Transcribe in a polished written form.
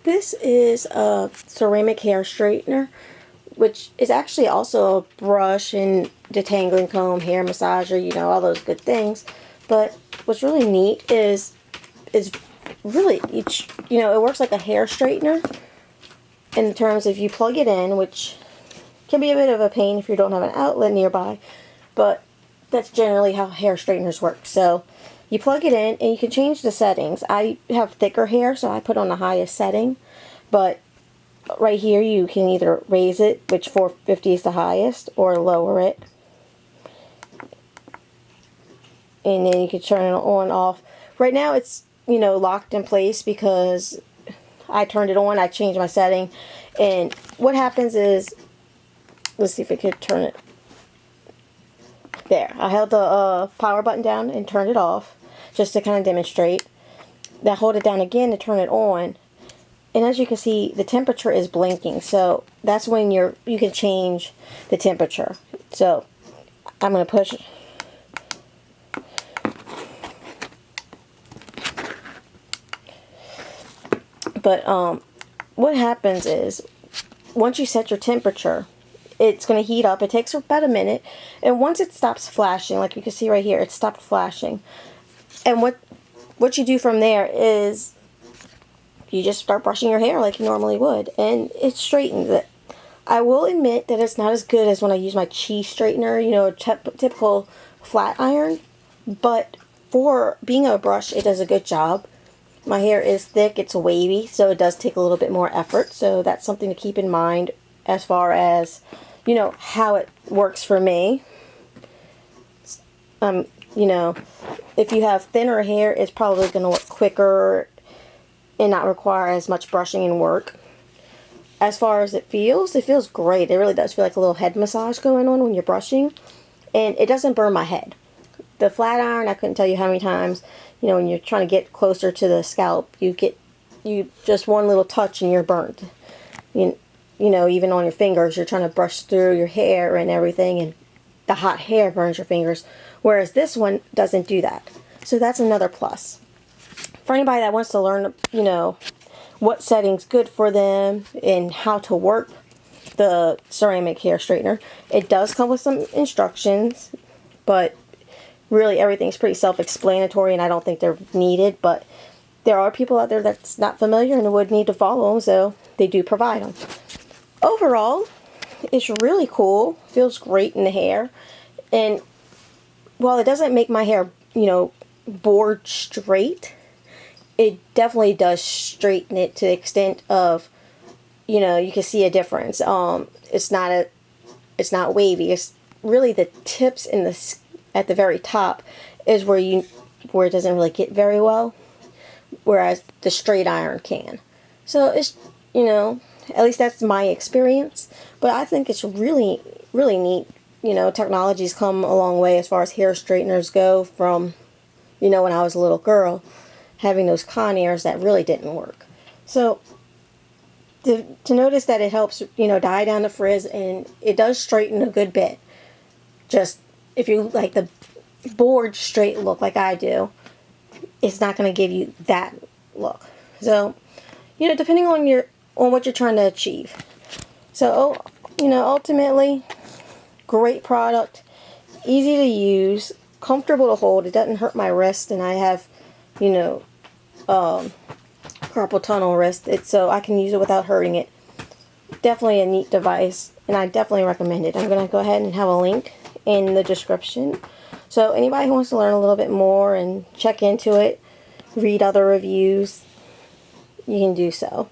This is a ceramic hair straightener, which is actually also a brush and detangling comb, hair massager, you know, all those good things. But what's really neat is really each, you know, it works like a hair straightener in terms of you plug it in, which can be a bit of a pain if you don't have an outlet nearby, but that's generally how hair straighteners work. So you plug it in and you can change the settings. I have thicker hair, so I put on the highest setting, but right here you can either raise it, which 450 is the highest, or lower it. And then you can turn it on, off. Right now it's, you know, locked in place because I turned it on, I changed my setting. And what happens is, let's see if I could turn it. There, I held the power button down and turned it off, just to kind of demonstrate. Then hold it down again to turn it on. And as you can see, the temperature is blinking. So that's when you can change the temperature. So I'm going to push. But what happens is, once you set your temperature, it's going to heat up. It takes about a minute. And once it stops flashing, like you can see right here, it stopped flashing. And what you do from there is you just start brushing your hair like you normally would. And it straightens it. I will admit that it's not as good as when I use my Chi straightener, you know, a typical flat iron. But for being a brush, it does a good job. My hair is thick, it's wavy, so it does take a little bit more effort. So that's something to keep in mind as far as, you know, how it works for me. You know, if you have thinner hair, it's probably going to work quicker and not require as much brushing and work. As far as it feels great. It really does feel like a little head massage going on when you're brushing. And it doesn't burn my head. The flat iron, I couldn't tell you how many times, you know, when you're trying to get closer to the scalp, you just one little touch and you're burnt. You know, even on your fingers, you're trying to brush through your hair and everything, and the hot hair burns your fingers. Whereas this one doesn't do that. So that's another plus. For anybody that wants to learn, you know, what setting's good for them and how to work the ceramic hair straightener, it does come with some instructions, but really everything's pretty self-explanatory and I don't think they're needed. But there are people out there that's not familiar and would need to follow them, so they do provide them. Overall, it's really cool. Feels great in the hair. And while it doesn't make my hair, you know, board straight, it definitely does straighten it to the extent of, you know, you can see a difference. It's not wavy. It's really the tips in the at the very top is where it doesn't really get very well, whereas the straight iron can. So it's, you know, at least that's my experience. But I think it's really, really neat. You know, technology's come a long way as far as hair straighteners go from, you know, when I was a little girl, having those Conaires that really didn't work. So to notice that it helps, you know, dye down the frizz, and it does straighten a good bit. Just if you like the board straight look like I do, it's not going to give you that look. So, you know, depending on what you're trying to achieve. So, you know, ultimately, great product, easy to use, comfortable to hold. It doesn't hurt my wrist, and I have, you know, carpal tunnel wrist. So I can use it without hurting it. Definitely a neat device, and I definitely recommend it. I'm going to go ahead and have a link in the description. So anybody who wants to learn a little bit more and check into it, read other reviews, you can do so.